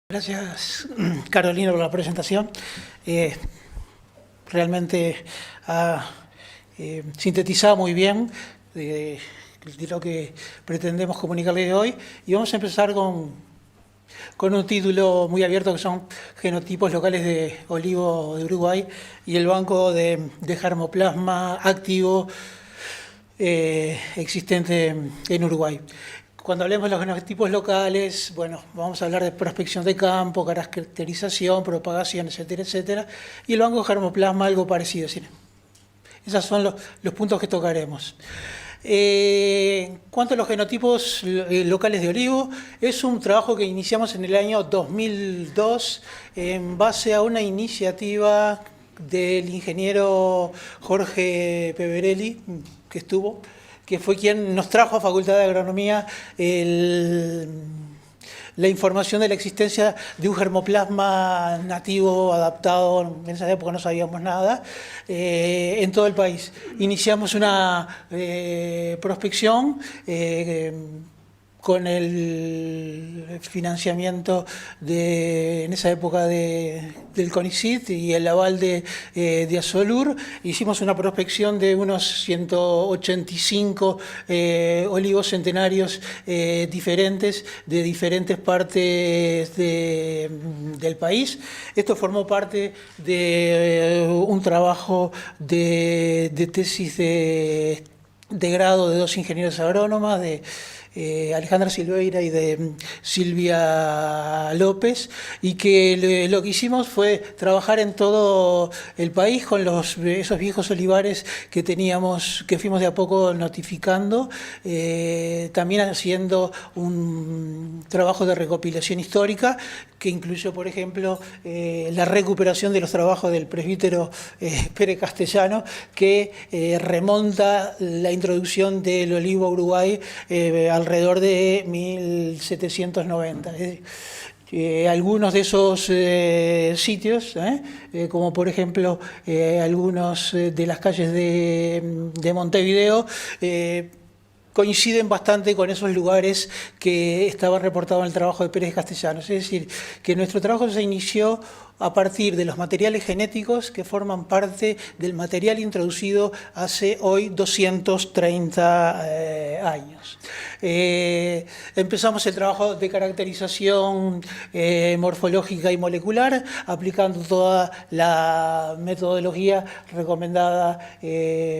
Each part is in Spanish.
Gracias, Carolina, por la presentación. Realmente ha sintetizado muy bien de lo que pretendemos comunicarle hoy. Y vamos a empezar con un título muy abierto que son genotipos locales de olivo de Uruguay y el banco de germoplasma activo existente en Uruguay. Cuando hablemos de los genotipos locales, bueno, vamos a hablar de prospección de campo, caracterización, propagación, etcétera, etcétera. Y el banco de germoplasma, algo parecido. ¿Sí? Esos son los puntos que tocaremos. En cuanto a los genotipos locales de olivo, es un trabajo que iniciamos en el año 2002 en base a una iniciativa del ingeniero Jorge Peverelli, que fue quien nos trajo a Facultad de Agronomía la información de la existencia de un germoplasma nativo adaptado, en esa época no sabíamos nada, en todo el país. Iniciamos una prospección con el financiamiento en esa época del CONICYT y el aval de Asolur. Hicimos una prospección de unos 185 olivos centenarios diferentes, de diferentes partes del país. Esto formó parte de un trabajo de tesis de grado de dos ingenieros agrónomas, de Alejandra Silveira y de Silvia López, y que lo que hicimos fue trabajar en todo el país con esos viejos olivares que fuimos de a poco notificando, también haciendo un trabajo de recopilación histórica que incluyó, por ejemplo, la recuperación de los trabajos del presbítero Pérez Castellano, que remonta la introducción del olivo a Uruguay alrededor de 1790. Algunos de esos sitios, como por ejemplo algunos de las calles de Montevideo, coinciden bastante con esos lugares que estaban reportados en el trabajo de Pérez Castellanos. Es decir, que nuestro trabajo se inició a partir de los materiales genéticos que forman parte del material introducido hace hoy 230 años. Empezamos el trabajo de caracterización morfológica y molecular, aplicando toda la metodología recomendada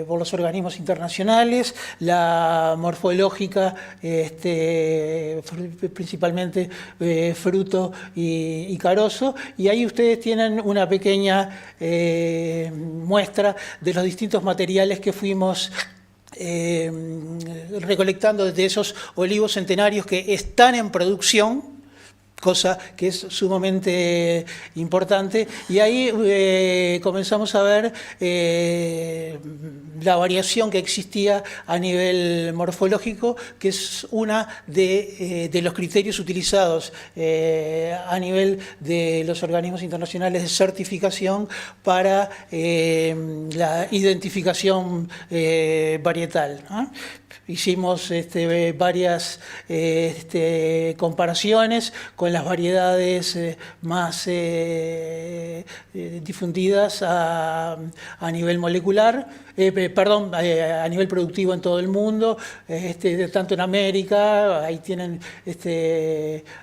por los organismos internacionales, la morfológica, principalmente fruto y carozo, y ahí ustedes tienen una pequeña muestra de los distintos materiales que fuimos recolectando desde esos olivos centenarios que están en producción, cosa que es sumamente importante, y ahí comenzamos a ver la variación que existía a nivel morfológico, que es una de los criterios utilizados a nivel de los organismos internacionales de certificación para la identificación varietal, ¿no? Hicimos varias comparaciones con las variedades más difundidas a nivel molecular, a nivel productivo en todo el mundo, tanto en América, ahí tienen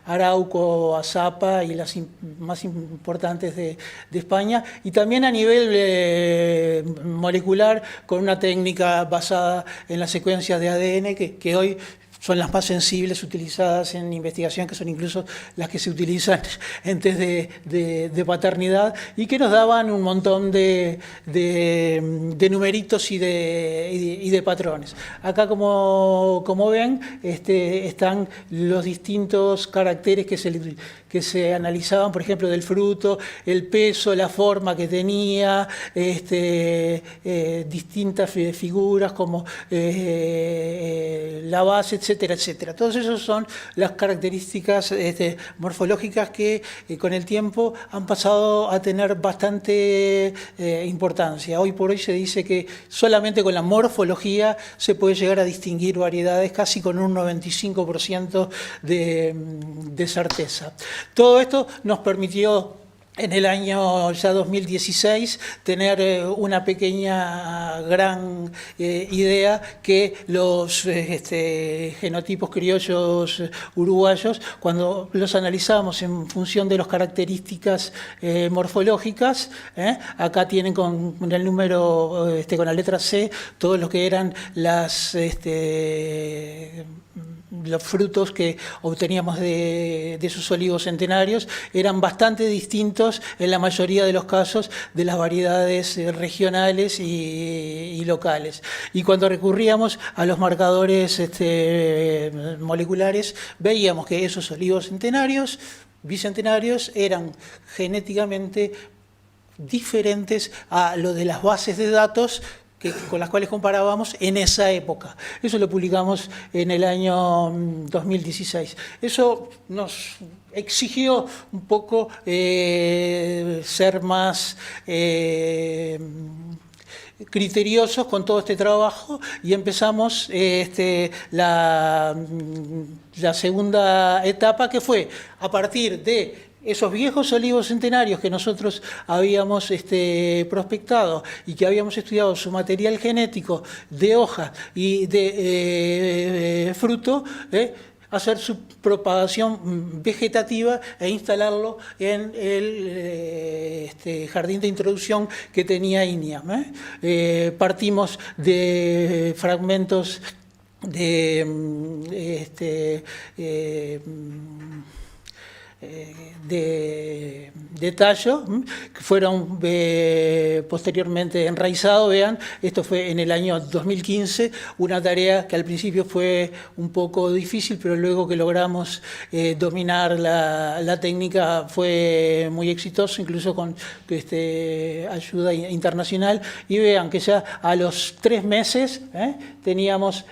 Arauco, Azapa y las más importantes de España, y también a nivel molecular con una técnica basada en las secuencias de ADN que hoy son las más sensibles utilizadas en investigación, que son incluso las que se utilizan en test de paternidad, y que nos daban un montón de numeritos y de patrones. Acá, como ven, están los distintos caracteres que se analizaban, por ejemplo, del fruto, el peso, la forma que tenía, distintas figuras como la base, etc., etcétera, etcétera. Todas esas son las características morfológicas que con el tiempo han pasado a tener bastante importancia. Hoy por hoy se dice que solamente con la morfología se puede llegar a distinguir variedades casi con un 95% de certeza. Todo esto nos permitió en el año ya 2016 tener una pequeña gran idea que los genotipos criollos uruguayos, cuando los analizamos en función de las características morfológicas, acá tienen con el número, con la letra C, todos los que eran los frutos que obteníamos de esos olivos centenarios, eran bastante distintos en la mayoría de los casos de las variedades regionales y locales. Y cuando recurríamos a los marcadores moleculares, veíamos que esos olivos centenarios, bicentenarios, eran genéticamente diferentes a lo de las bases de datos con las cuales comparábamos en esa época. Eso lo publicamos en el año 2016. Eso nos exigió un poco ser más criteriosos con todo este trabajo y empezamos la segunda etapa, que fue a partir de esos viejos olivos centenarios que nosotros habíamos prospectado y que habíamos estudiado su material genético de hoja y de fruto, hacer su propagación vegetativa e instalarlo en el jardín de introducción que tenía INIA. Partimos de fragmentos de tallo, que fueron posteriormente enraizados. Vean, esto fue en el año 2015, una tarea que al principio fue un poco difícil, pero luego que logramos dominar la técnica fue muy exitoso, incluso con ayuda internacional. Y vean que ya a los 3 meses teníamos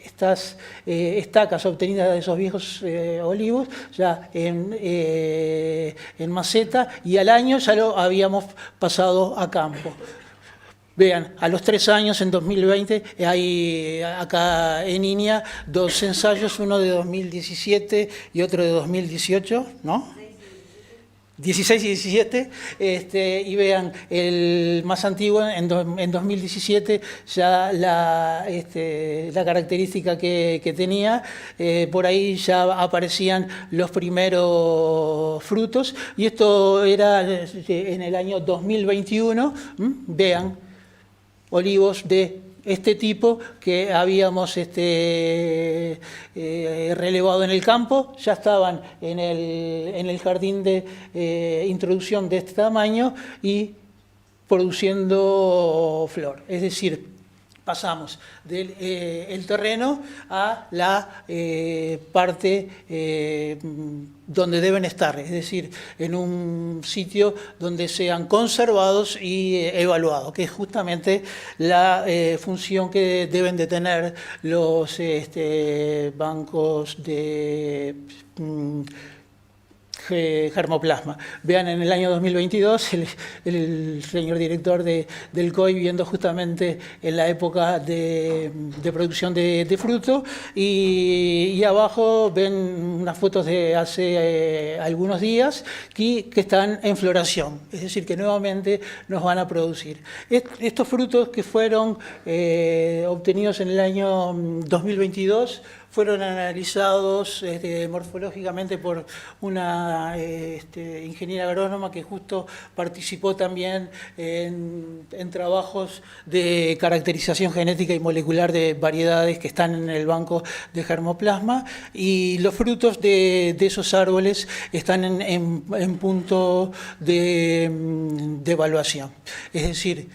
estas estacas obtenidas de esos viejos olivos ya en maceta, y al año ya lo habíamos pasado a campo. Vean, a los 3 años, en 2020, hay acá en INIA 2 ensayos, uno de 2017 y otro de 2018, ¿no? 16 y 17, y vean, el más antiguo en 2017 ya la característica que tenía, por ahí ya aparecían los primeros frutos, y esto era en el año 2021, vean, olivos de este tipo que habíamos relevado en el campo, ya estaban en el jardín de introducción de este tamaño y produciendo flor. Es decir, pasamos del terreno a la parte donde deben estar, es decir, en un sitio donde sean conservados y evaluados, que es justamente la función que deben de tener los bancos de germoplasma. Vean, en el año 2022 el señor director del COI, viendo justamente en la época de producción de fruto, y abajo ven unas fotos de hace algunos días que están en floración, es decir, que nuevamente nos van a producir. Estos frutos que fueron obtenidos en el año 2022 fueron analizados morfológicamente por una ingeniera agrónoma que justo participó también en trabajos de caracterización genética y molecular de variedades que están en el banco de germoplasma, y los frutos de esos árboles están en punto de evaluación. Es decir,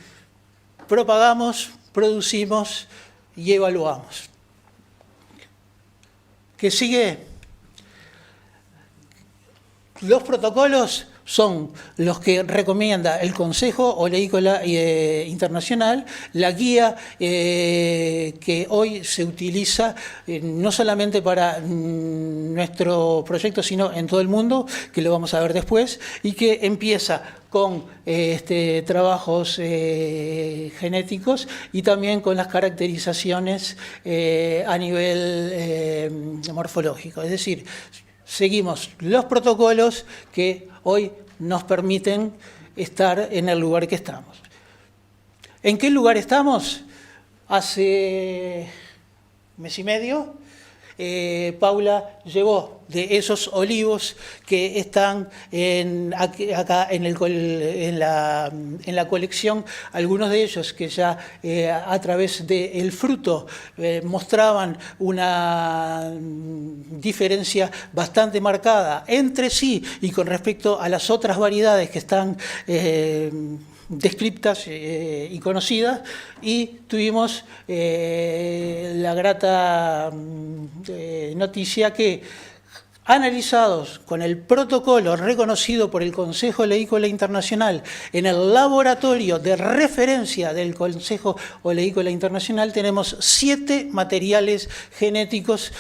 propagamos, producimos y evaluamos. ¿Qué sigue? Los protocolos son los que recomienda el Consejo Oleícola Internacional, la guía que hoy se utiliza no solamente para nuestro proyecto, sino en todo el mundo, que lo vamos a ver después, y que empieza con trabajos genéticos y también con las caracterizaciones a nivel morfológico. Es decir, seguimos los protocolos que hoy nos permiten estar en el lugar que estamos. ¿En qué lugar estamos? Hace mes y medio, Paula llevó de esos olivos que están acá en la colección, algunos de ellos que ya a través del fruto mostraban una diferencia bastante marcada entre sí y con respecto a las otras variedades que están descriptas y conocidas, y tuvimos la grata noticia que, analizados con el protocolo reconocido por el Consejo Oleícola Internacional en el laboratorio de referencia del Consejo Oleícola Internacional, tenemos 7 materiales genéticos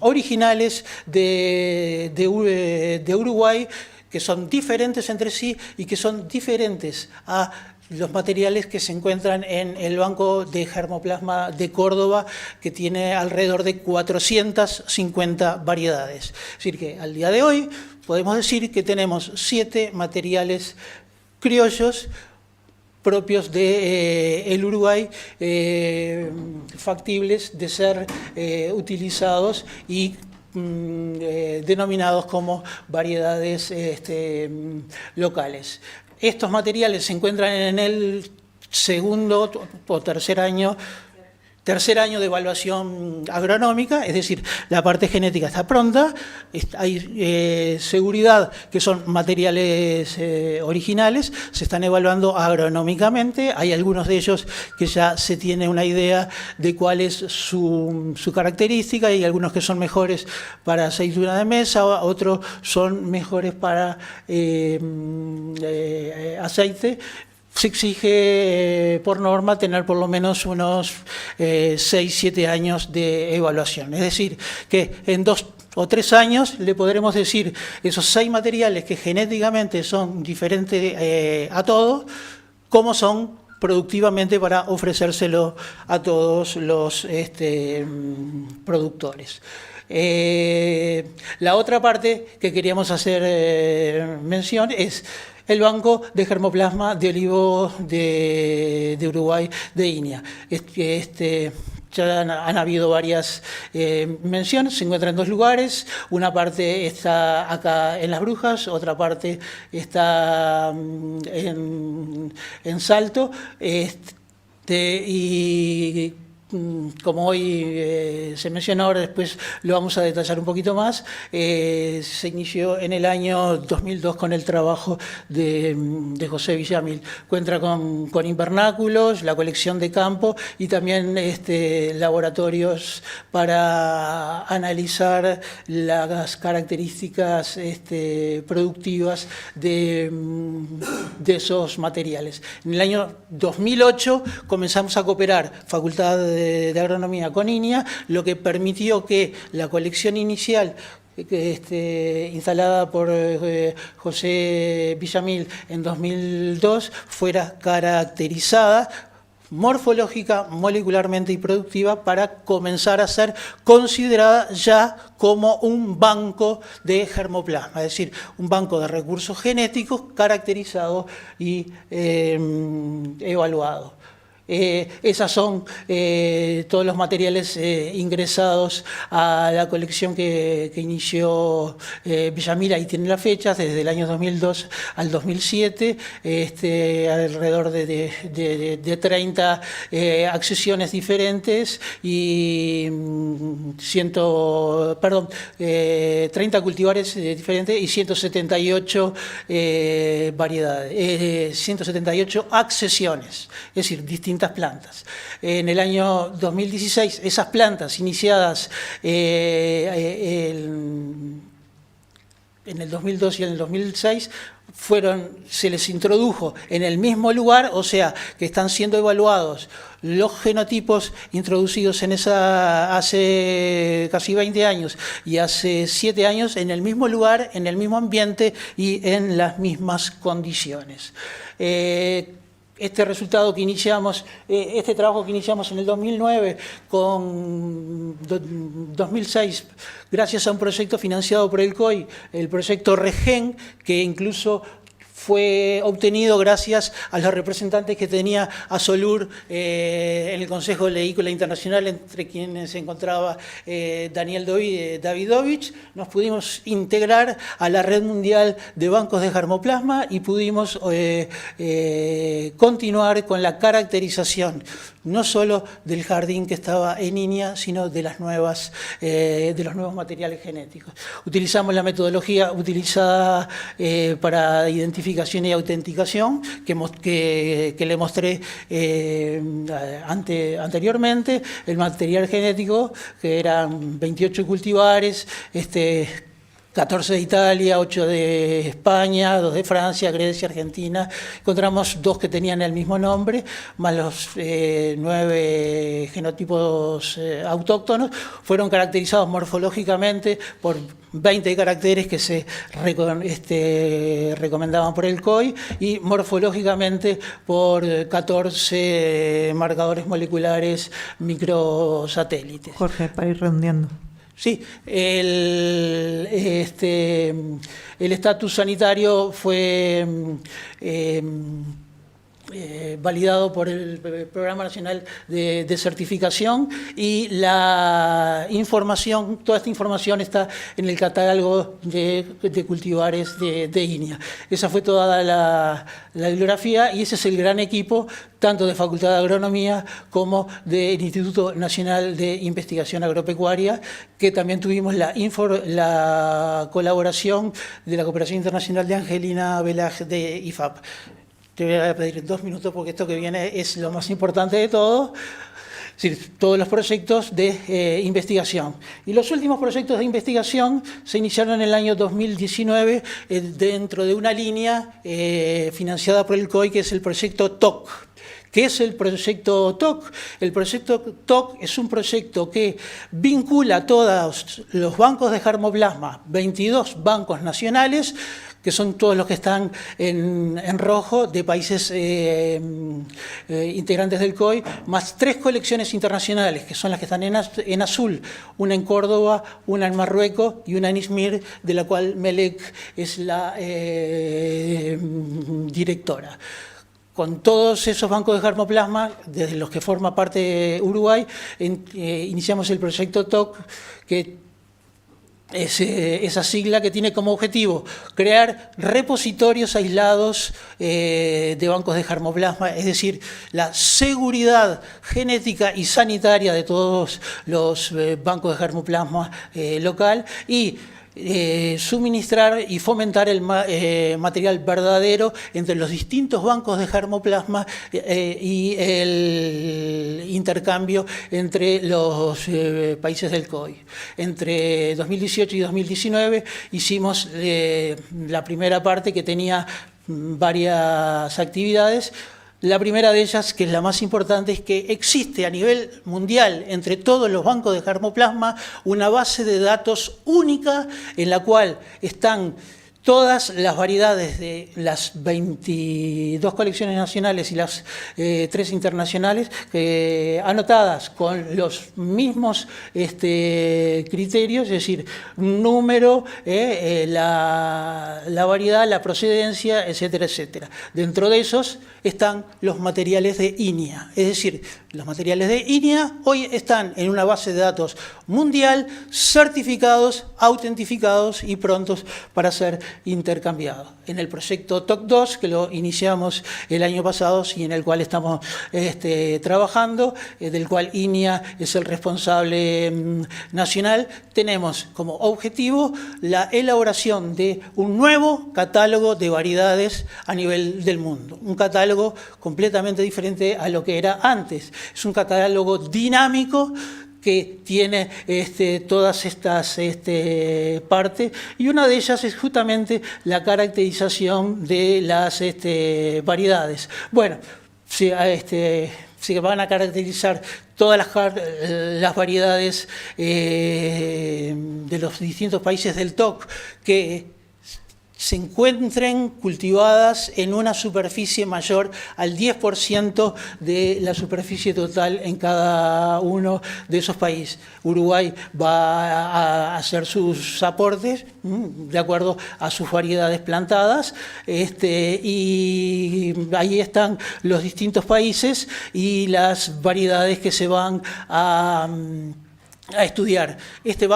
originales de Uruguay, que son diferentes entre sí y que son diferentes a los materiales que se encuentran en el Banco de Germoplasma de Córdoba, que tiene alrededor de 450 variedades. Es decir, que al día de hoy podemos decir que tenemos 7 materiales criollos propios del Uruguay, factibles de ser utilizados y denominados como variedades locales. Estos materiales se encuentran en el segundo o tercer año de evaluación agronómica, es decir, la parte genética está pronta, hay seguridad que son materiales originales, se están evaluando agronómicamente, hay algunos de ellos que ya se tiene una idea de cuál es su característica, y algunos que son mejores para aceituna de mesa, otros son mejores para aceite. Se exige por norma tener por lo menos unos 6-7 años de evaluación. Es decir, que en 2 o 3 años le podremos decir esos 6 materiales que genéticamente son diferentes a todos, cómo son productivamente para ofrecérselo a todos los productores. La otra parte que queríamos hacer mención es el Banco de Germoplasma de Olivo de Uruguay, de INIA. Ya han habido varias menciones, se encuentra en 2 lugares, una parte está acá en Las Brujas, otra parte está en Salto, y como hoy se mencionó, ahora después lo vamos a detallar un poquito más, se inició en el año 2002 con el trabajo de José Villamil. Cuenta con invernáculos, la colección de campo y también laboratorios para analizar las características productivas de esos materiales. En el año 2008 comenzamos a cooperar Facultad de Agronomía con INIA, lo que permitió que la colección inicial instalada por José Villamil en 2002 fuera caracterizada morfológica, molecularmente y productiva, para comenzar a ser considerada ya como un banco de germoplasma, es decir, un banco de recursos genéticos caracterizado y evaluado. Esas son todos los materiales ingresados a la colección que inició Villamil. Ahí tienen las fechas, desde el año 2002 al 2007, alrededor de 30 accesiones diferentes y 30 cultivares diferentes y 178 variedades, 178 accesiones, es decir, distintas plantas. En el año 2016, esas plantas iniciadas en el 2002 y en el 2006, se les introdujo en el mismo lugar, o sea, que están siendo evaluados los genotipos introducidos hace casi 20 años y hace 7 años en el mismo lugar, en el mismo ambiente y en las mismas condiciones. Este resultado que iniciamos, este trabajo que iniciamos en el 2009 con 2006, gracias a un proyecto financiado por el COI, el proyecto REGEN, que incluso fue obtenido gracias a los representantes que tenía ASOLUR en el Consejo Oleícola Internacional, entre quienes se encontraba Daniel Davidovich. Nos pudimos integrar a la red mundial de bancos de germoplasma y pudimos continuar con la caracterización no solo del jardín que estaba en INIA, sino de los nuevos materiales genéticos. Utilizamos la metodología utilizada para identificación y autenticación que le mostré anteriormente. El material genético, que eran 28 cultivares, 14 de Italia, 8 de España, 2 de Francia, Grecia, Argentina. Encontramos 2 que tenían el mismo nombre, más los 9 genotipos autóctonos. Fueron caracterizados morfológicamente por 20 caracteres que se recomendaban por el COI y morfológicamente por 14 marcadores moleculares microsatélites. Jorge, para ir redondeando. Sí, el estatus sanitario fue validado por el Programa Nacional de Certificación y la información, toda esta información está en el catálogo de cultivares de INIA. Esa fue toda la bibliografía y ese es el gran equipo tanto de Facultad de Agronomía como del Instituto Nacional de Investigación Agropecuaria, que también tuvimos la colaboración de la Cooperación Internacional de Angelina Velaj de IFAP. Te voy a pedir 2 minutos porque esto que viene es lo más importante de todo. Es decir, todos los proyectos de investigación. Y los últimos proyectos de investigación se iniciaron en el año 2019 dentro de una línea financiada por el COI, que es el proyecto TOC. ¿Qué es el proyecto TOC? El proyecto TOC es un proyecto que vincula a todos los bancos de germoplasma, 22 bancos nacionales, que son todos los que están en rojo, de países integrantes del COI, más 3 colecciones internacionales, que son las que están en azul, una en Córdoba, una en Marruecos y una en Izmir, de la cual Melek es la directora. Con todos esos bancos de germoplasma, desde los que forma parte Uruguay, iniciamos el proyecto TOC, que es esa sigla que tiene como objetivo crear repositorios aislados de bancos de germoplasma, es decir, la seguridad genética y sanitaria de todos los bancos de germoplasma local y suministrar y fomentar el material verdadero entre los distintos bancos de germoplasma y el intercambio entre los países del COI. Entre 2018 y 2019 hicimos la primera parte, que tenía varias actividades. La primera de ellas, que es la más importante, es que existe a nivel mundial, entre todos los bancos de germoplasma, una base de datos única en la cual están todas las variedades de las 22 colecciones nacionales y las 3 internacionales, anotadas con los mismos criterios, es decir, número, la variedad, la procedencia, etcétera, etcétera. Dentro de esos están los materiales de INIA, es decir, los materiales de INIA hoy están en una base de datos mundial, certificados, autentificados y prontos para ser intercambiados. En el proyecto TOC2, que lo iniciamos el año pasado y en el cual estamos trabajando, del cual INIA es el responsable nacional, tenemos como objetivo la elaboración de un nuevo catálogo de variedades a nivel del mundo. Un catálogo completamente diferente a lo que era antes. Es un catálogo dinámico que tiene todas estas partes, y una de ellas es justamente la caracterización de las variedades. Bueno, se van a caracterizar todas las variedades de los distintos países del TOC que se encuentren cultivadas en una superficie mayor al 10% de la superficie total en cada uno de esos países. Uruguay va a hacer sus aportes de acuerdo a sus variedades plantadas, y ahí están los distintos países y las variedades que se van a estudiar. Este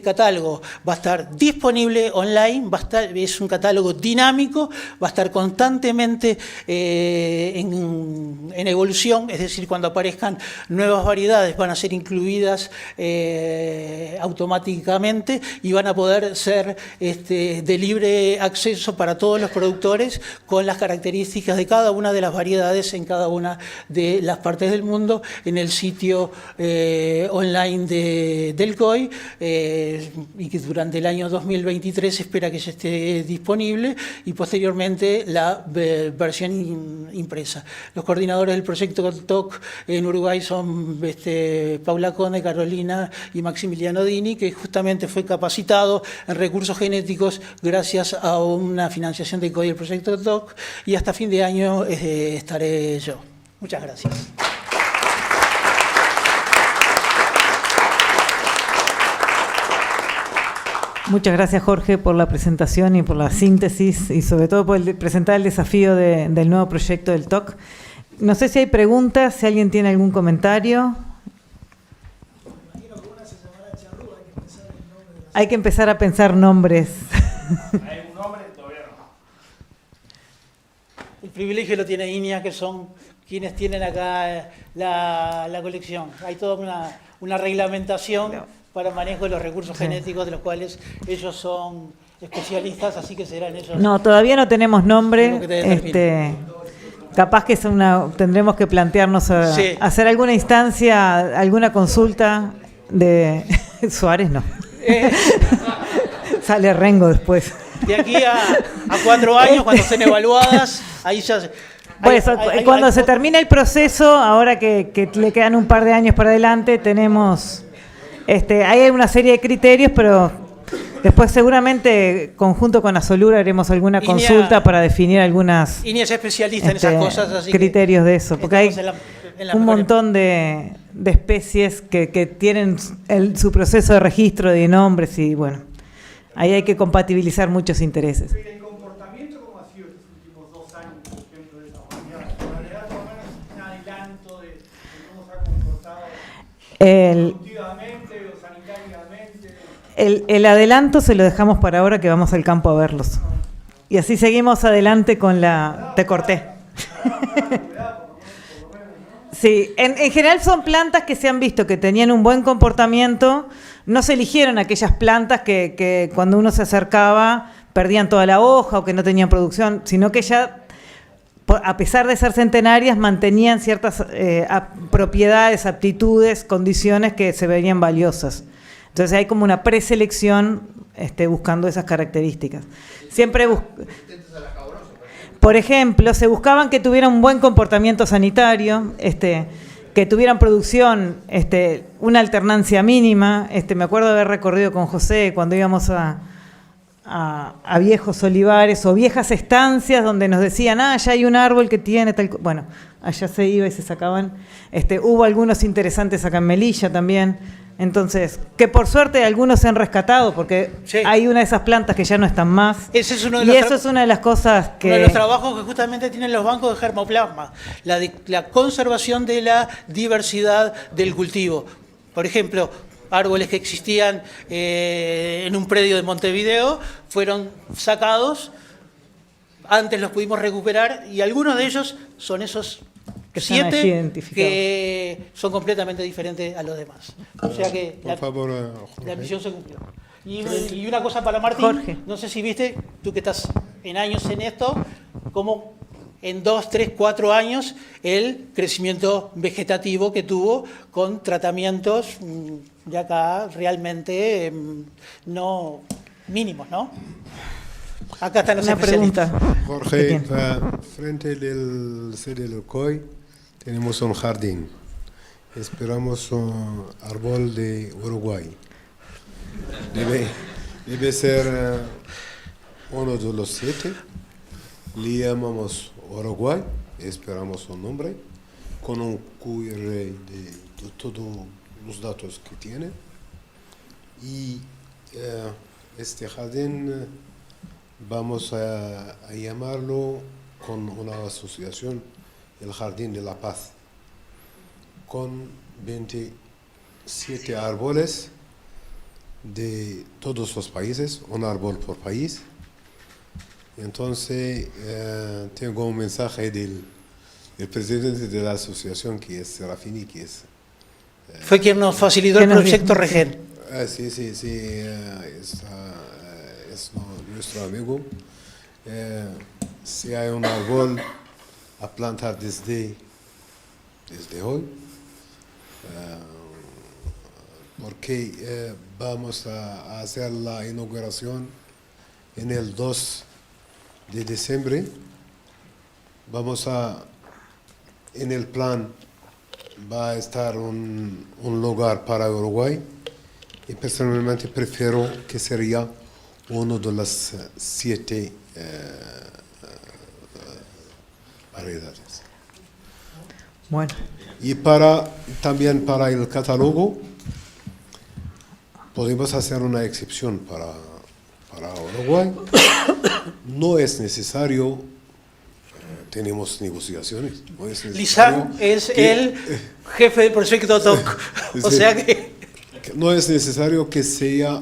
catálogo va a estar disponible online, es un catálogo dinámico, va a estar constantemente en evolución, es decir, cuando aparezcan nuevas variedades van a ser incluidas automáticamente y van a poder ser de libre acceso para todos los productores con las características de cada una de las variedades en cada una de las partes del mundo en el sitio online del COI, y que durante el año 2023 se espera que ya esté disponible, y posteriormente la versión impresa. Los coordinadores del proyecto TOC en Uruguay son Paula Conde, Carolina y Maximiliano Dini, que justamente fue capacitado en recursos genéticos gracias a una financiación del COI del proyecto TOC, y hasta fin de año estaré yo. Muchas gracias. Muchas gracias, Jorge, por la presentación y por la síntesis y sobre todo por presentar el desafío del nuevo proyecto del TOC. No sé si hay preguntas, si alguien tiene algún comentario. Hay que empezar a pensar nombres. ¿Hay un nombre? Todavía no. El privilegio lo tiene INIA, que son quienes tienen acá la colección. Hay toda una reglamentación para manejo de los recursos genéticos, de los cuales ellos son especialistas, así que serán ellos. No, todavía no tenemos nombre. Capaz que tendremos que plantearnos hacer alguna instancia, alguna consulta de Suárez, no. Sale Rengo después. De aquí a 4 años, cuando estén evaluadas, ahí ya... Cuando se termine el proceso, ahora que le quedan un par de años para adelante, tenemos... hay una serie de criterios, pero después seguramente, conjunto con Asolur, haremos alguna consulta para definir algunas... INIA es especialista en esas cosas, así criterios de eso, porque hay un montón de especies que tienen su proceso de registro de nombres y, bueno, ahí hay que compatibilizar muchos intereses. ¿El comportamiento cómo ha sido estos últimos 2 años, por ejemplo, de esta variedad? ¿Le da más o menos un adelanto de cómo se ha comportado productivamente o sanitariamente? El adelanto se lo dejamos para ahora que vamos al campo a verlos. Y así seguimos adelante con la... Te corté. Sí, en general son plantas que se han visto que tenían un buen comportamiento. No se eligieron aquellas plantas que cuando uno se acercaba perdían toda la hoja o que no tenían producción, sino que ya, a pesar de ser centenarias, mantenían ciertas propiedades, aptitudes, condiciones que se verían valiosas. Entonces hay como una preselección buscando esas características. Siempre por ejemplo, se buscaban que tuvieran un buen comportamiento sanitario, que tuvieran producción, una alternancia mínima. Me acuerdo de haber recorrido con José cuando íbamos a viejos olivares o viejas estancias donde nos decían, ya hay un árbol que tiene tal... Bueno, allá se iba y se sacaban. Hubo algunos interesantes acá en Melilla también. Entonces, que por suerte algunos se han rescatado, porque sí, hay una de esas plantas que ya no están más. Ese es eso es una de las cosas que... Uno de los trabajos que justamente tienen los bancos de germoplasma, la conservación de la diversidad del cultivo. Por ejemplo, árboles que existían en un predio de Montevideo fueron sacados, antes los pudimos recuperar, y algunos de ellos son esos... 7 que son completamente diferentes a los demás. O sea que la misión se cumplió. Y una cosa para Martín, Jorge, no sé si viste, tú que estás en años en esto, cómo en 2, 3, 4 años el crecimiento vegetativo que tuvo con tratamientos de acá realmente no mínimos, ¿no? Acá están los Una especialistas. pregunta. Jorge, frente del sede del COI tenemos un jardín. Esperamos un árbol de Uruguay. Debe ser uno de los 7. Le llamamos Uruguay, esperamos un nombre, con un QR de todos los datos que tiene. Y este jardín vamos a llamarlo con una asociación, el Jardín de la Paz, con 27 árboles de todos los países, un árbol por país. Entonces, tengo un mensaje del presidente de la asociación, que es Serafini, que es... Fue quien nos facilitó el proyecto Regen. Sí, es nuestro amigo. Si hay un árbol a plantar desde hoy, porque vamos a hacer la inauguración en el 2 de diciembre. En el plan va a estar un lugar para Uruguay, y personalmente prefiero que sería uno de las 7 variedades. Bueno. Y también para el catálogo podemos hacer una excepción para Uruguay. No es necesario, tenemos negociaciones. No es Lisan es el jefe del proyecto TOC. O sea que... No es necesario que sea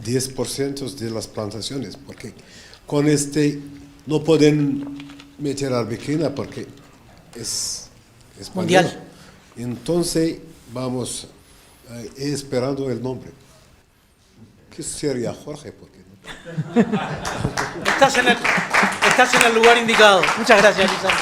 10% de las plantaciones, porque con no pueden meter arbequina porque es mundial. Entonces vamos esperando el nombre. ¿Qué sería Jorge? ¿Por qué no? Estás en el lugar indicado. Muchas gracias, Lisan.